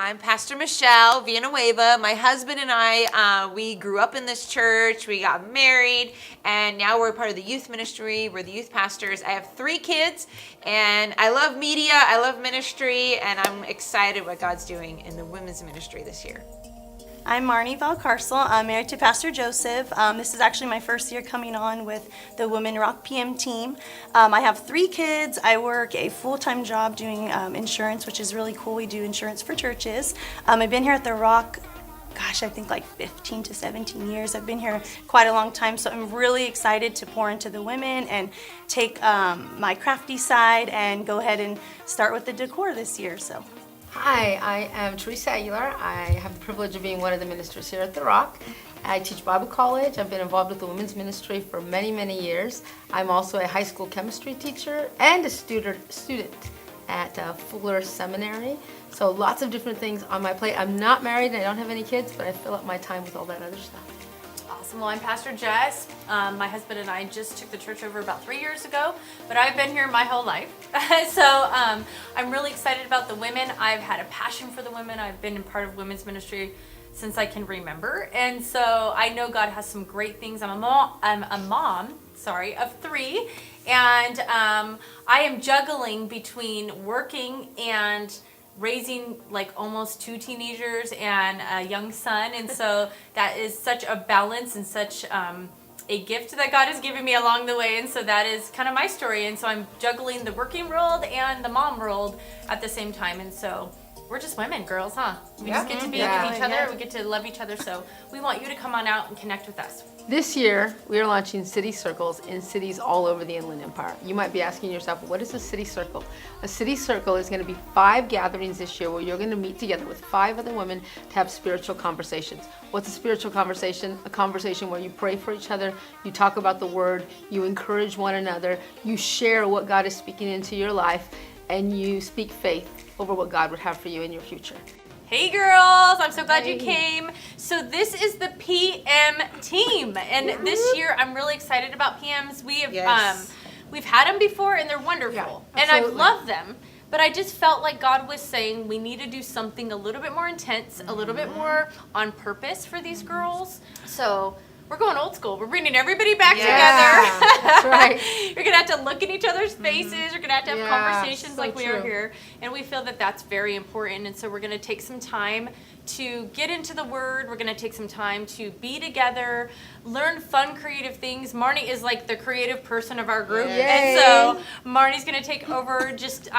I'm Pastor Michelle Villanueva. My husband and I, we grew up in this church. We got married, and now we're part of the youth ministry. We're the youth pastors. I have 3 kids, and I love media. I love ministry, and I'm excited what God's doing in the women's ministry this year. I'm Marnie Valcarcel. I'm married to Pastor Joseph. This is actually my first year coming on with the Women Rock PM team. I have 3 kids. I work a full-time job doing insurance, which is really cool. We do insurance for churches. I've been here at the Rock, gosh, I think like 15 to 17 years. I've been here quite a long time, so I'm really excited to pour into the women and take my crafty side and go ahead and start with the decor this year. So. Hi, I am Teresa Aguilar. I have the privilege of being one of the ministers here at The Rock. I teach Bible college. I've been involved with the women's ministry for many, many years. I'm also a high school chemistry teacher and a student at Fuller Seminary. So lots of different things on my plate. I'm not married and I don't have any kids, but I fill up my time with all that other stuff. Awesome. Well, I'm Pastor Jess. My husband and I just took the church over about 3 years ago, but I've been here my whole life. So I'm really excited about the women. I've had a passion for the women. I've been in part of women's ministry since I can remember. And so I know God has some great things. I'm a mom of 3. And I am juggling between working and raising like almost 2 teenagers and a young son, and so that is such a balance and such a gift that God has given me along the way, and so that is kind of my story. And so I'm juggling the working world and the mom world at the same time, and so we're just women, girls, huh? We just get to be with each other, we get to love each other, so we want you to come on out and connect with us. This year, we are launching City Circles in cities all over the Inland Empire. You might be asking yourself, what is a City Circle? A City Circle is going to be 5 gatherings this year where you're going to meet together with 5 other women to have spiritual conversations. What's a spiritual conversation? A conversation where you pray for each other, you talk about the Word, you encourage one another, you share what God is speaking into your life, and you speak faith over what God would have for you in your future. Hey girls, I'm so glad you came. So this is the PM team, and this year I'm really excited about PMs. We have we've had them before and they're wonderful, and I've loved them. But I just felt like God was saying we need to do something a little bit more intense, a little bit more on purpose for these girls. So we're going old school. We're bringing everybody back together. That's right. You're going to have to look in each other's faces. You're going to have conversations like we are here. And we feel that that's very important. And so we're going to take some time to get into the Word. We're going to take some time to be together, learn fun, creative things. Marnie is like the creative person of our group. Yay. And so Marnie's going to take over just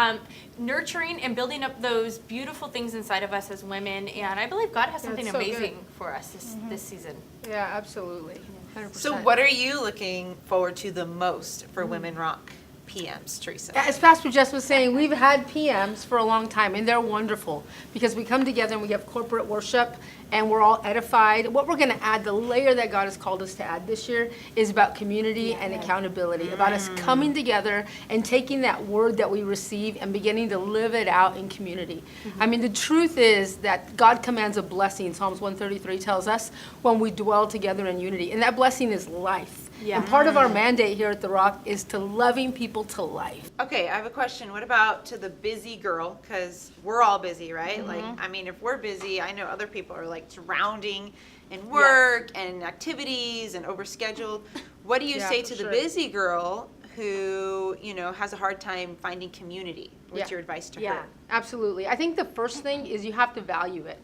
nurturing and building up those beautiful things inside of us as women. And I believe God has something amazing for us this season. Yeah, absolutely. 100%. So what are you looking forward to the most for Women Rock PMs, Teresa? As Pastor Jess was saying, we've had PMs for a long time, and they're wonderful because we come together and we have corporate worship, and we're all edified. What we're going to add, the layer that God has called us to add this year, is about community and accountability, about us coming together and taking that word that we receive and beginning to live it out in community. I mean, the truth is that God commands a blessing. Psalms 133 tells us when we dwell together in unity, and that blessing is life. And part of our mandate here at The Rock is to loving people to life. Okay, I have a question. What about to the busy girl? Because we're all busy, right? Like, I mean, if we're busy, I know other people are like drowning in work and activities and overscheduled. What do you say to the busy girl who, you know, has a hard time finding community? What's your advice to her? Yeah, absolutely. I think the first thing is you have to value it.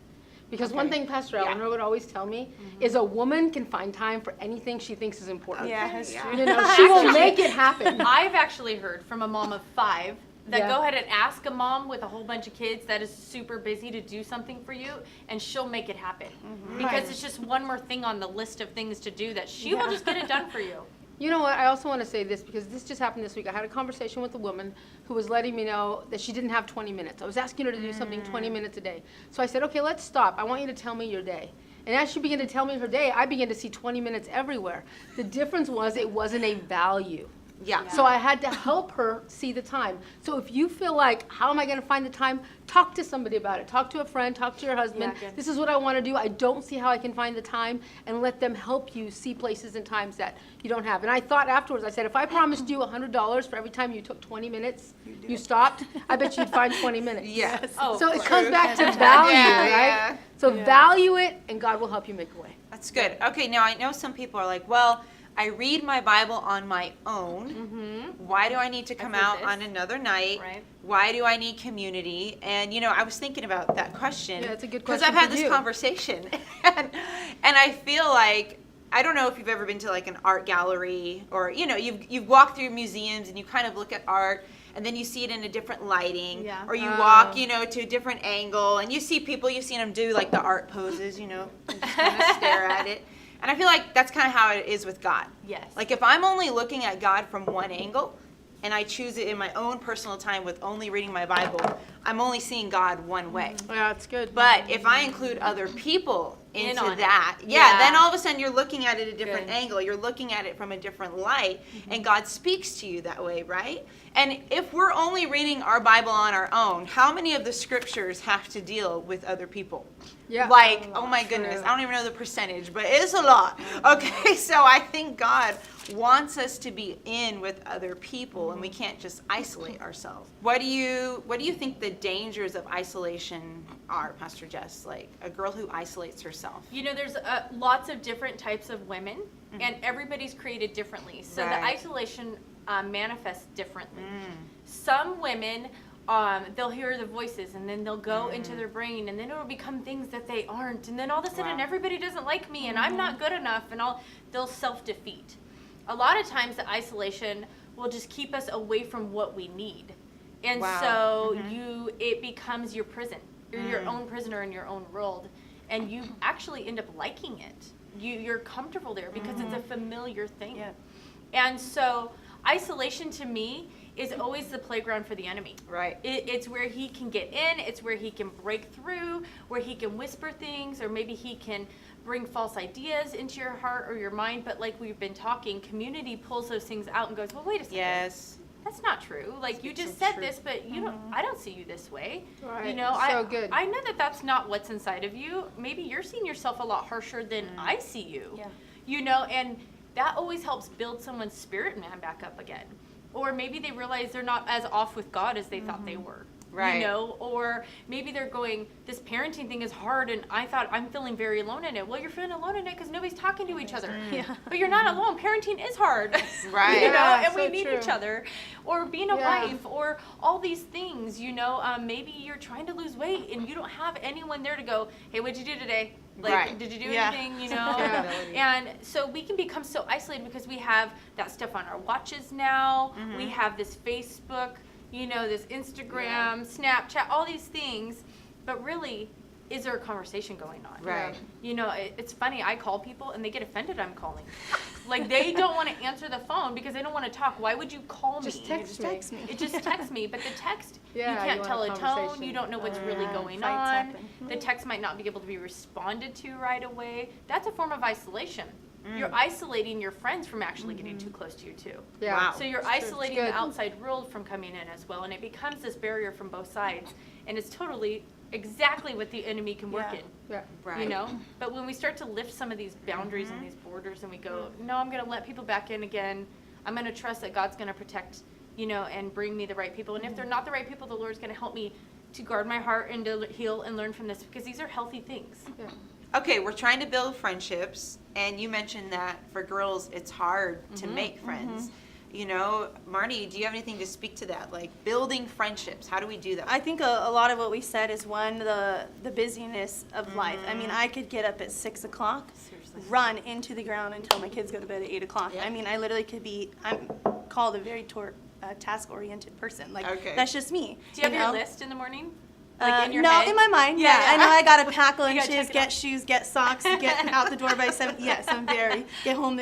Because one thing Pastor Eleanor would always tell me is a woman can find time for anything she thinks is important. Yeah, that's true. You know, she will make it happen. I've actually heard from a mom of 5 that go ahead and ask a mom with a whole bunch of kids that is super busy to do something for you, and she'll make it happen. Because it's just one more thing on the list of things to do that she will just get it done for you. You know what, I also want to say this because this just happened this week. I had a conversation with a woman who was letting me know that she didn't have 20 minutes. I was asking her to do something 20 minutes a day. So I said, okay, let's stop. I want you to tell me your day. And as she began to tell me her day, I began to see 20 minutes everywhere. The difference was it wasn't a value. Yeah. So I had to help her see the time. So if you feel like, how am I going to find the time? Talk to somebody about it. Talk to a friend, talk to your husband. Yeah, good. This is what I want to do. I don't see how I can find the time, and let them help you see places and times that you don't have. And I thought afterwards, I said, if I promised you $100 for every time you took 20 minutes, you stopped, I bet you'd find 20 minutes. Yes. Oh, So of it course. comes back to value, Yeah, right? yeah. So value it, and God will help you make a way. That's good. Okay, now I know some people are like, well, I read my Bible on my own. Why do I need to come heard out this. on another night? Right. Why do I need community? And I was thinking about that question. Yeah, it's a good because question I've had for this you. conversation, and I feel like I don't know if you've ever been to like an art gallery or you've walked through museums and you kind of look at art. And then you see it in a different lighting, Yeah. or you walk, to a different angle, and you see people, you've seen them do like the art poses, and just kind of stare at it. And I feel like that's kind of how it is with God. Yes. Like if I'm only looking at God from one angle, and I choose it in my own personal time with only reading my Bible, I'm only seeing God one way. Yeah, it's good. But if I include other people In into on it. that, Yeah. then all of a sudden you're looking at it a different Good. angle. You're looking at it from a different light, and God speaks to you that way, right? And if we're only reading our Bible on our own, how many of the scriptures have to deal with other people? Yeah. Like, oh my goodness, I don't even know the percentage, but it's a lot. Okay, so I think God wants us to be in with other people, and we can't just isolate ourselves. What do you think the dangers of isolation are, Pastor Jess? Like a girl who isolates herself. There's lots of different types of women, and everybody's created differently. So the Right. isolation manifests differently. Some women, they'll hear the voices, and then they'll go into their brain, and then it'll become things that they aren't. And then all of a sudden, Wow. everybody doesn't like me, and I'm not good enough, and they'll self-defeat. A lot of times, the isolation will just keep us away from what we need. And Wow. so it becomes your prison. You're your own prisoner in your own world, and you actually end up liking it. You're comfortable there because it's a familiar thing. Yeah. And so isolation to me is always the playground for the enemy. Right. It's where he can get in, it's where he can break through, where he can whisper things, or maybe he can bring false ideas into your heart or your mind. But like we've been talking, community pulls those things out and goes, well, wait a second. Yes. That's not true. Like you just some said truth. this, but I don't see you this way. Right. I So good. I know that that's not what's inside of you. Maybe you're seeing yourself a lot harsher than I see you. Yeah. And that always helps build someone's spirit man back up again. Or maybe they realize they're not as off with God as they thought they were. Right. Or maybe they're going, this parenting thing is hard, and I thought I'm feeling very alone in it. Well, you're feeling alone in it because nobody's talking to each other. Yeah. But you're not alone. Parenting is hard. Right. Yeah, and we so need true. each other. Or being a Yeah. wife, or all these things, maybe you're trying to lose weight and you don't have anyone there to go, hey, what'd you do today? Like, Right. did you do Yeah. anything, Yeah. And so we can become so isolated because we have that stuff on our watches now. We have this Facebook, this Instagram, Snapchat, all these things. But really, is there a conversation going on? Right. It's funny. I call people and they get offended I'm calling. Like they don't want to answer the phone because they don't want to talk. Why would you call me? Just text me. It just texts me, but the text, Yeah, you can't you tell want a a tone. conversation. You don't know what's really going Fights on. happen. The text might not be able to be responded to right away. That's a form of isolation. You're isolating your friends from actually getting too close to you too. Yeah. Wow. So you're It's isolating good. the outside world from coming in as well, and it becomes this barrier from both sides. And it's totally exactly what the enemy can work Yeah. in. Yeah. Right. But when we start to lift some of these boundaries and these borders, and we go, no, I'm going to let people back in again. I'm going to trust that God's going to protect, and bring me the right people. And if they're not the right people, the Lord's going to help me to guard my heart and to heal and learn from this, because these are healthy things. Yeah. Okay, we're trying to build friendships, and you mentioned that for girls, it's hard to make friends. Marnie, do you have anything to speak to that? Like building friendships, how do we do that? I think a lot of what we said is one, the busyness of life. I mean, I could get up at 6 o'clock, Seriously. run into the ground until my kids go to bed at 8 o'clock. Yeah. I mean, I literally I'm called a very task-oriented person. Like, Okay. that's just me. Do you have your know? list in the morning? Like in your no, head? in my mind, Yeah, yeah. yeah. I know I gotta pack You gotta lunches, check it get off. shoes, get socks, get out the door by 7. Yes, I'm very, get home,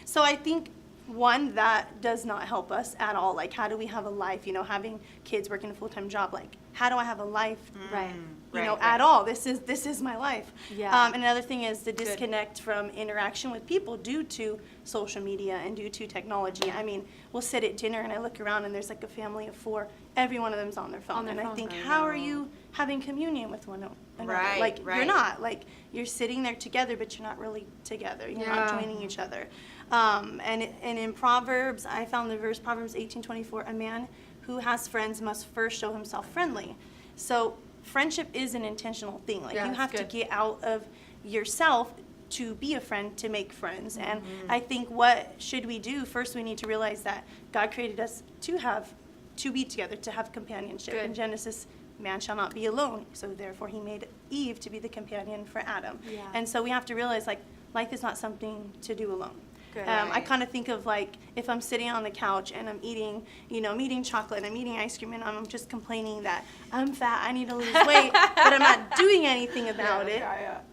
So I think one, that does not help us at all. Like, how do we have a life? You know, having kids, working a full-time job, like, how do I have a life? Right. You know, Right, at right. all. This is my life. Yeah. And another thing is the disconnect from interaction with people due to social media and due to technology. I mean, we'll sit at dinner and I look around and there's like a family of 4. Every one of them's on their phone. their and I phone. think, I how are know. you having communion with one another? Right, Like, you're right. not. Like, you're sitting there together, but you're not really together. You're not Yeah. joining each other. And in Proverbs, I found the verse, Proverbs 18:24, a man who has friends must first show himself friendly. So friendship is an intentional thing. Like, Yeah, you that's have good. to get out of yourself to be a friend, to make friends. And Mm-hmm. I think, what should we do? First, we need to realize that God created us to be together, to have companionship. Good. In Genesis, man shall not be alone. So therefore he made Eve to be the companion for Adam. Yeah. And so we have to realize, like, life is not something to do alone. Good. I Right. kind of think of, like, if I'm sitting on the couch and I'm eating, I'm eating chocolate, I'm eating ice cream, and I'm just complaining that I'm fat, I need to lose weight, but I'm not doing anything about it.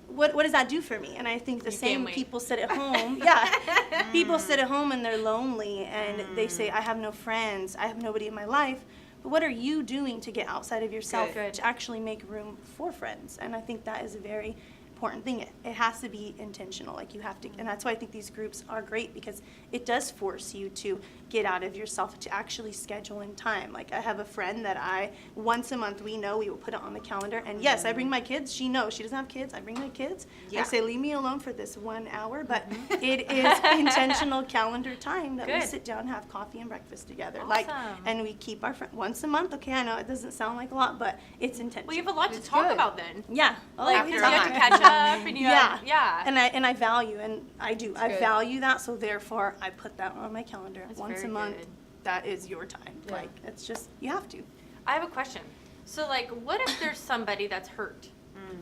What does that do for me? And I think the You gain same weight. people sit at home. Yeah, people sit at home and they're lonely and they say, I have no friends, I have nobody in my life. But what are you doing to get outside of yourself Good. to actually make room for friends? And I think that is a very important thing. It has to be intentional. Like, you have to, and that's why I think these groups are great, because it does force you to get out of yourself, to actually schedule in time. Like, I have a friend that once a month, we will put it on the calendar. And yes, I bring my kids. She knows she doesn't have kids. I bring my kids. Yeah. I say, leave me alone for this 1 hour, but it is intentional calendar time that we Good. sit down and have coffee and breakfast together. Like, Awesome. and we keep our friend once a month. Okay, I know it doesn't sound like a lot, but it's intentional. Well, you have a lot to It's talk good. about then. Yeah. Like, After because a you have to month. catch up and you Yeah. have, yeah. And I value, and I do. I good. value that, so therefore I put that on my calendar. That's Once a very month, good. that is your time. Yeah. Like, it's just, you have to. I have a question. So, like, what if there's somebody that's hurt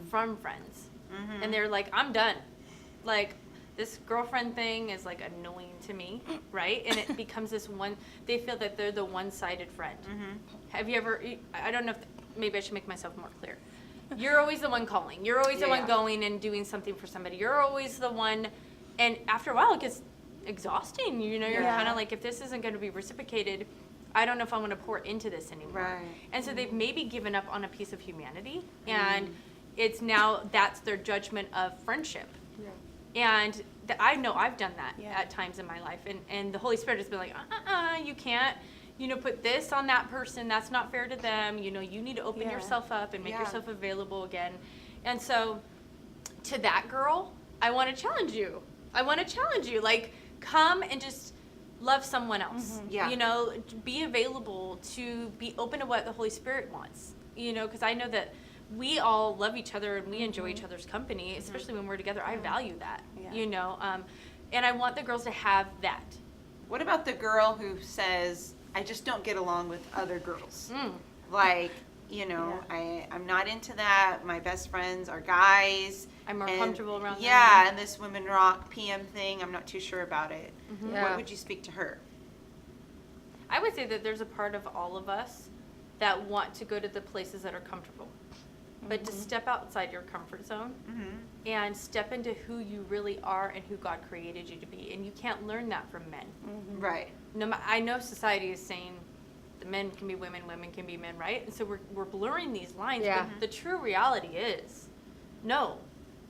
from friends, and they're like, I'm done. Like, this girlfriend thing is, like, annoying to me, right? And it becomes this one, they feel that they're the one-sided friend. Have you ever, I don't know if, maybe I should make myself more clear. You're always the one calling. You're always the one Yeah. going and doing something for somebody. You're always the one, and after a while it gets exhausting. You're Yeah. kind of like, if this isn't going to be reciprocated, I don't know if I want to pour into this anymore. Right. And so they've maybe given up on a piece of humanity, and it's now that's their judgment of friendship. And I know I've done that Yeah. at times in my life, and the Holy Spirit has been like, you can't, put this on that person. That's not fair to them. You need to open Yeah. yourself up and make Yeah. yourself available again. And so, to that girl, I want to challenge you. Like, come and just love someone else. Yeah. Be available to be open to what the Holy Spirit wants. Because I know that we all love each other and we enjoy each other's company, especially when we're together. I value that. Yeah. And I want the girls to have that. What about the girl who says, I just don't get along with other girls? Mm. Like, Yeah. I'm not into that. My best friends are guys. I'm more and- comfortable around them. Yeah, and this Women Rock PM thing, I'm not too sure about it. Yeah. What would you speak to her? I would say that there's a part of all of us that want to go to the places that are comfortable. But to step outside your comfort zone and step into who you really are and who God created you to be. And you can't learn that from men. Right. I know society is saying the men can be women, women can be men, right? And so we're blurring these lines. Yeah. But the true reality is, no.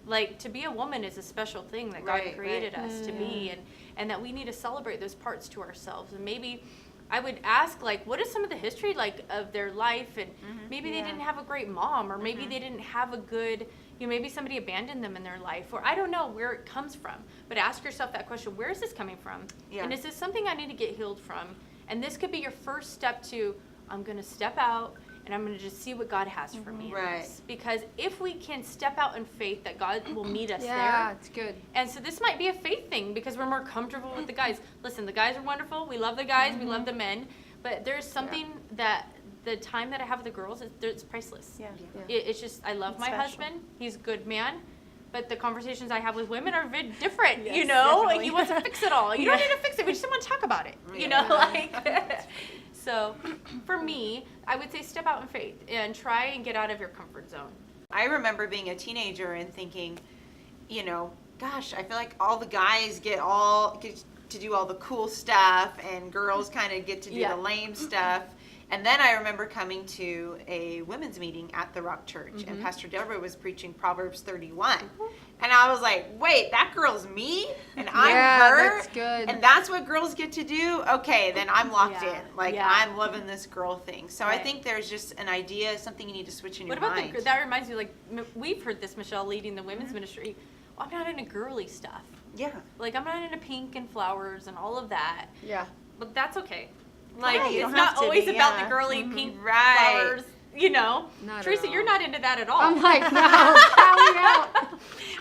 Like, to be a woman is a special thing that God Right, created right. us to be, and that we need to celebrate those parts to ourselves. And maybe I would ask, like, what is some of the history, like, of their life? And maybe they Yeah. didn't have a great mom, or maybe they didn't have a good, maybe somebody abandoned them in their life, or I don't know where it comes from. But ask yourself that question, where is this coming from? Yeah. And is this something I need to get healed from? And this could be your first step to, I'm going to step out, and I'm going to just see what God has for me. in Right. this. Because if we can step out in faith that God will meet us Yeah, there. it's good. And so this might be a faith thing because we're more comfortable with the guys. Listen, the guys are wonderful. We love the guys. We love the men. But there's something that the time that I have with the girls, it's priceless. Yeah. It's just, I love It's my special. husband. He's a good man. But the conversations I have with women are very different, Yes, you know? definitely. He wants to fix it all. You don't Yeah. need to fix it. We just want to talk about it, you Yeah. know? Like, so for me, I would say step out in faith and try and get out of your comfort zone. I remember being a teenager and thinking, gosh, I feel like all the guys get to do all the cool stuff, and girls kind of get to do Yeah. the lame stuff. And then I remember coming to a women's meeting at the Rock Church, and Pastor Deborah was preaching Proverbs 31. And I was like, wait, that girl's me? And I'm Yeah, her? that's good. And that's what girls get to do? Okay, then I'm locked Yeah. in. Like, Yeah. I'm loving this girl thing. So I Right. think there's just an idea, something you need to switch in What your about mind. that reminds me, like, we've heard this, Michelle, leading the women's ministry. I'm not into girly stuff. Yeah. Like, I'm not into pink and flowers and all of that. Yeah. But that's okay. Like, Right, you it's don't not have to always be, about yeah. the girly pink Right. flowers, you know. Not at Teresa, all. you're not into that at all. I'm like, no, calling out.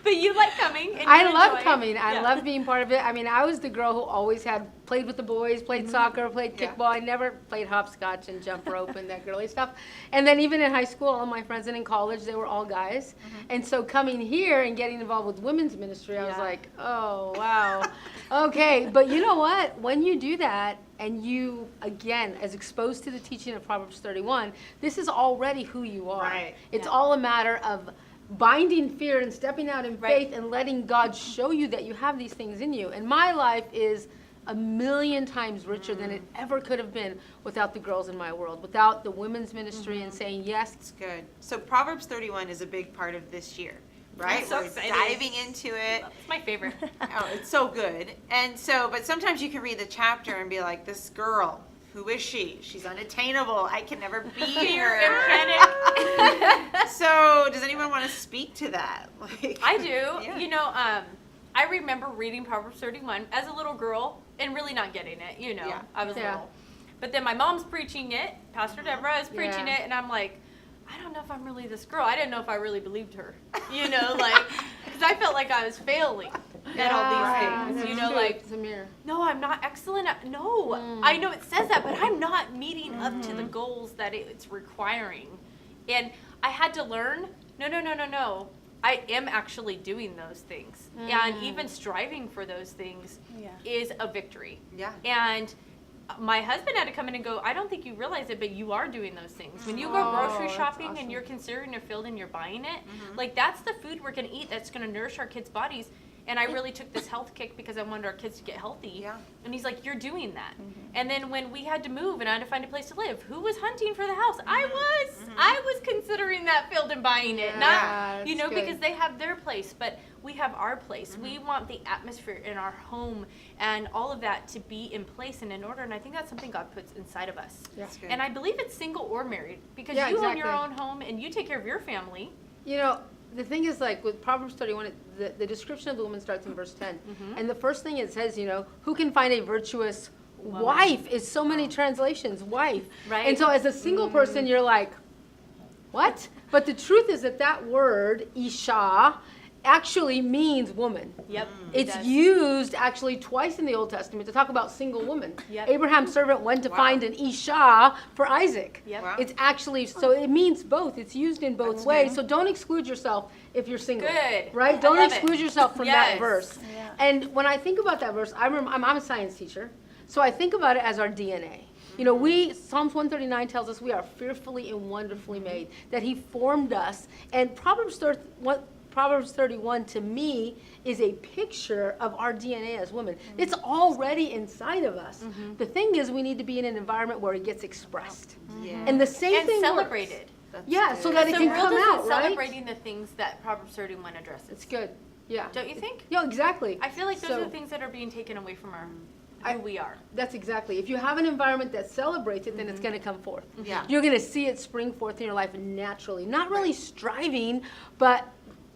But you like coming. And I you love enjoy it. coming. I Yeah. love being part of it. I mean, I was the girl who always had played with the boys, played soccer, played Yeah. kickball. I never played hopscotch and jump rope and that girly stuff. And then even in high school, all my friends and in college, they were all guys. And so coming here and getting involved with women's ministry, I was Yeah. like, oh, wow. Okay. But you know what? When you do that and you, again, as exposed to the teaching of Proverbs 31, this is already who you are. Right. It's Yeah. all a matter of binding fear and stepping out in Right. faith and letting God show you that you have these things in you. And my life is a million times richer than it ever could have been without the girls in my world, without the women's ministry and saying yes. It's good. So Proverbs 31 is a big part of this year, right? I'm so We're excited. diving into it. It's my favorite. Oh, it's so good. And so, but sometimes you can read the chapter and be like, this girl, who is she? She's unattainable. I can never be Fear her. and panic. So, does anyone want to speak to that? Like, I do. Yeah. You know, I remember reading Proverbs 31 as a little girl and really not getting it. You know, Yeah. I was Yeah. little. But then my mom's preaching it. Pastor Deborah is preaching Yeah. it, and I'm like, I don't know if I'm really this girl. I didn't know if I really believed her. You know, like, because I felt like I was failing at all these things. You know, like, Samir. no, I'm not excellent at, no, I know it says that, but I'm not meeting up to the goals that it's requiring. And I had to learn, no. I am actually doing those things. And even striving for those things is a victory. Yeah. And my husband had to come in and go, I don't think you realize it, but you are doing those things. When you go grocery that's shopping awesome. and you're considering a field and you're buying it, like that's the food we're going to eat that's going to nourish our kids' bodies. And I really took this health kick because I wanted our kids to get healthy. Yeah. And he's like, you're doing that. And then when we had to move and I had to find a place to live, who was hunting for the house? I was considering that field and buying it. Yeah, Not, you that's know, good. because they have their place, but we have our place. We want the atmosphere in our home and all of that to be in place and in order. And I think that's something God puts inside of us. Yeah. That's good. And I believe it's single or married because Yeah, you own your exactly. own home and you take care of your family. You know, the thing is, like, with Proverbs 31, the description of the woman starts in verse 10. And the first thing it says, you know, who can find a virtuous wife is so many translations, wife. Right. And so as a single person, you're like, what? But the truth is that that word, Isha, actually means woman. Yep. It's used actually twice in the Old Testament to talk about single women. Yep. Abraham's servant went to Wow. find an Isha for Isaac. Yep. Wow. It's actually, so it means both. It's used in both That's ways. good. So don't exclude yourself if you're single. Good. Right? I Don't love exclude it. yourself from that Yes. verse. And when I think about that verse, I remember, I'm a science teacher. So I think about it as our DNA. You know, Psalms 139 tells us we are fearfully and wonderfully made, that he formed us. And Proverbs 31 to me is a picture of our DNA as women. It's already inside of us. The thing is, we need to be in an environment where it gets expressed. Yeah. And the same And thing works. celebrated. That's Yeah, good. so that it So can real come is out, right? celebrating the things that Proverbs 31 addresses. It's good. Yeah. Don't you think? Yeah, exactly. I feel like those So- are the things that are being taken away from who we are. That's exactly. If you have an environment that celebrates it, then it's going to come forth. Yeah. You're going to see it spring forth in your life naturally. Not really striving, but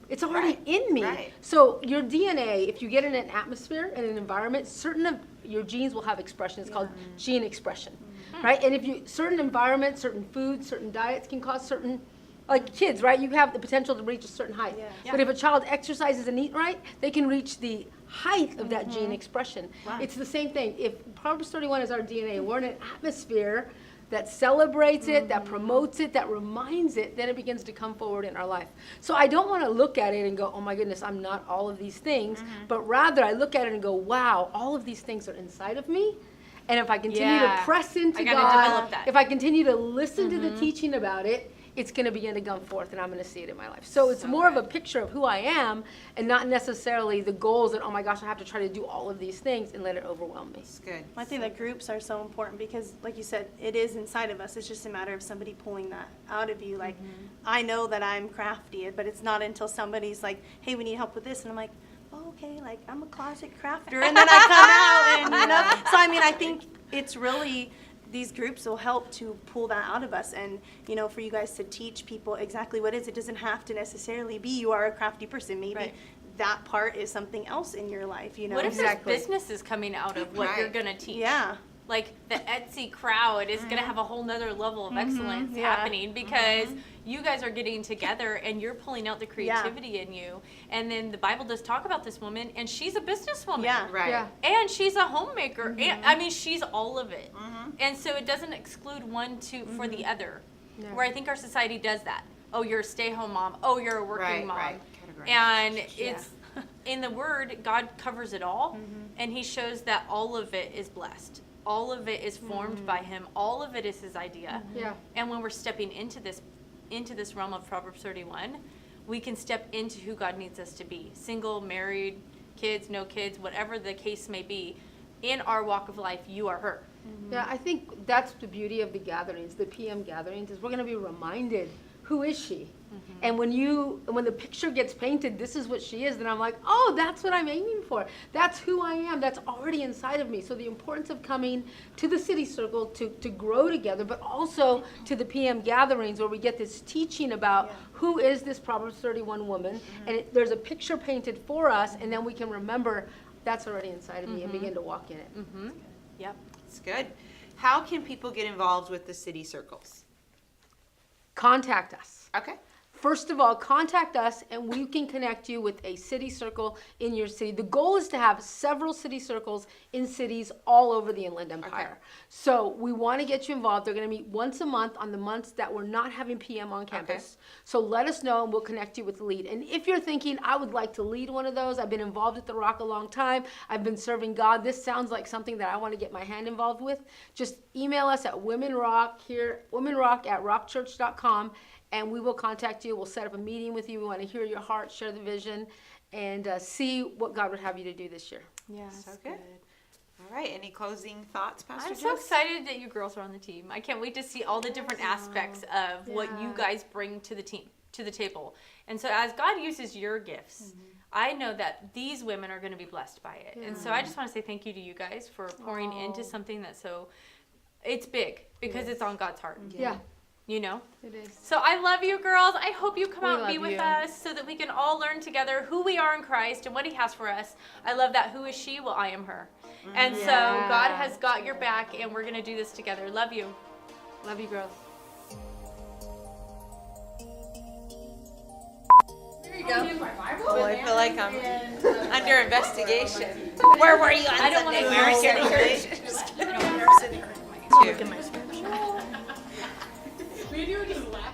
it's already Right. in me. Right. So your DNA, if you get in an atmosphere and an environment, certain of your genes will have expression. It's called gene expression, right? And if you certain environments, certain foods, certain diets can cause certain. Like kids, right? You have the potential to reach a certain height. Yeah. But if a child exercises and eat right, they can reach the height of that gene expression. Wow. It's the same thing. If Proverbs 31 is our DNA, we're in an atmosphere that celebrates it, that promotes it, that reminds it, then it begins to come forward in our life. So I don't want to look at it and go, oh my goodness, I'm not all of these things, but rather I look at it and go, wow, all of these things are inside of me. And if I continue Yeah. to press into I gotta God, develop that. if I continue to listen to the teaching about it, it's going to begin to come forth, and I'm going to see it in my life. So it's more of a picture of who I am, and not necessarily the goals that, oh my gosh, I have to try to do all of these things and let it overwhelm me. It's good. I think that groups are so important because, like you said, it is inside of us. It's just a matter of somebody pulling that out of you. Like, I know that I'm crafty, but it's not until somebody's like, hey, we need help with this. And I'm like, oh, okay, like, I'm a closet crafter. And then I come out and, you know. So, I mean, I think it's really, these groups will help to pull that out of us and, you know, for you guys to teach people exactly what it is. It doesn't have to necessarily be you are a crafty person. Maybe Right. that part is something else in your life, you know. What if Exactly. there's businesses coming out of what you're Right. gonna teach? Yeah. Like the Etsy crowd is gonna have a whole nother level of excellence yeah. happening because you guys are getting together and you're pulling out the creativity in you. And then the Bible does talk about this woman, and she's a businesswoman. Yeah. Right. Yeah. And she's a homemaker. And I mean, she's all of it. And so it doesn't exclude one for the other. Yeah. Where I think our society does that. Oh, you're a stay-home mom. Oh, you're a working Right, mom. right. Categorize. And it's in the Word, God covers it all, and He shows that all of it is blessed. All of it is formed by Him. All of it is His idea. Yeah. And when we're stepping into this realm of Proverbs 31, we can step into who God needs us to be. Single, married, kids, no kids, whatever the case may be. In our walk of life, you are her. Yeah, I think that's the beauty of the gatherings, the PM gatherings, is we're going to be reminded, who is she? And when the picture gets painted, this is what she is, then I'm like, oh, that's what I'm aiming for. That's who I am. That's already inside of me. So the importance of coming to the City Circle to grow together, but also to the PM gatherings where we get this teaching about who is this Proverbs 31 woman, and there's a picture painted for us, and then we can remember that's already inside of me and begin to walk in it. Yep. It's good. How can people get involved with the city circles? Contact us. Okay. First of all, contact us and we can connect you with a city circle in your city. The goal is to have several city circles in cities all over the Inland Empire. Okay. So we want to get you involved. They're going to meet once a month on the months that we're not having PM on campus. So let us know and we'll connect you with the lead. And if you're thinking, I would like to lead one of those, I've been involved at The Rock a long time, I've been serving God, this sounds like something that I want to get my hand involved with, just email us at womenrock@rockchurch.com. And we will contact you. We'll set up a meeting with you. We want to hear your heart, share the vision, and see what God would have you to do this year. Yeah. So good. All right. Any closing thoughts, Pastor I'm so Jess? excited that you girls are on the team. I can't wait to see all the different aspects of what you guys bring to the team, to the table. And so as God uses your gifts, I know that these women are going to be blessed by it. And so I just want to say thank you to you guys for pouring into something that's it's big because it's on God's heart. Yeah, You know? it is. So I love you girls. I hope you come We out and be love with you. us so that we can all learn together who we are in Christ and what He has for us. I love that. Who is she? Well, I am her. And so God has got your back and we're going to do this together. Love you. Love you, girls. Oh, I feel like I'm under investigation. Where were you on I don't Sunday? wanna Where know. were you on Thursday? Look at my scripture. Two. Maybe we're just laughing.